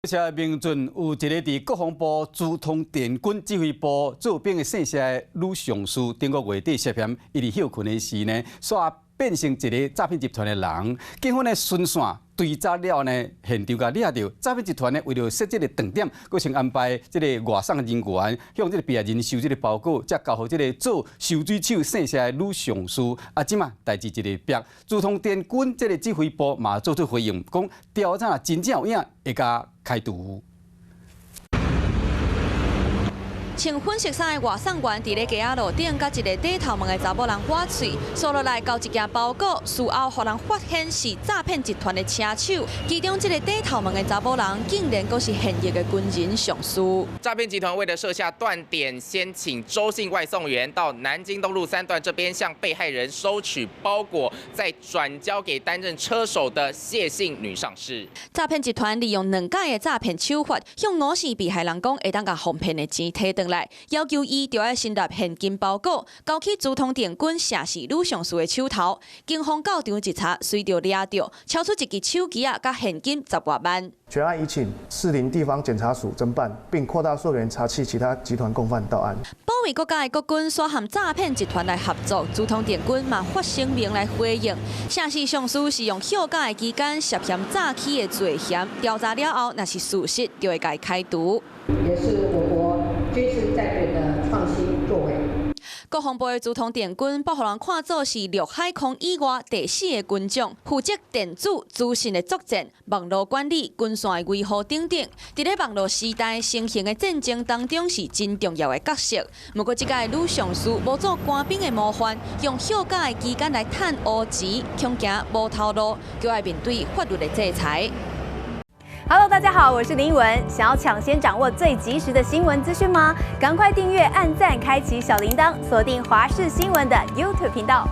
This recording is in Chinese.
社民阵有一个伫国防部资通电军指挥部做兵的姓社的女上司，顶个月底涉嫌伊伫休困的时呢，煞变成一个诈骗集团的人。警方呢巡线追查了呢，现场甲抓到诈骗集团呢，为了设这个断点，佫先安排这个外送人员向这个避害人收这个包裹，才交互这个做收水手姓社的女上司。即嘛代志一个变，资通电军这个指挥部嘛做出回应，讲调查真正有影，会甲开除。穿粉色衫的外送员伫咧街仔路顶，甲一个低头毛的查某人挖嘴，扫落来交一件包裹，事后互人发现是诈骗集团的车手。其中这个低头毛的查某人，竟然阁是现役的军人上司。诈骗集团为了设下断点，先请周姓外送员到南京东路3段这边向被害人收取包裹，再转交给担任车手的谢姓女上司。诈骗集团利用2届的诈骗手法，向50被害人讲会当甲哄骗的钱摕回来，要求伊就要先拿现金包裹交去资通电军社市女上司的手头。警方到场一查，随着抓到，超出一支手机甲现金10多万。全案已请士林地方检察署侦办，并扩大溯源查缉其他集团共犯到案。保卫国家的国军说和诈骗集团来合作，资通电军嘛发声明来回应。社市上司是用休假的期间涉嫌诈欺的罪嫌，调查了后，若是事实，就会该开除。也是我国军事战略的创新作为。国防部的资通电军，被人看作是陆海空以外第4个军种，负责电子、资讯的作战、网络管理、军线的维护等等。伫咧网络时代新型的战争当中是真重要的角色。不过，这届女上司无做官兵的模范，用休假的期间来趁乌钱，恐惊无头路，就要面对法律的制裁。Hello， 大家好，我是林文。想要抢先掌握最及时的新闻资讯吗？赶快订阅、按赞、开启小铃铛，锁定华视新闻的 YouTube 频道。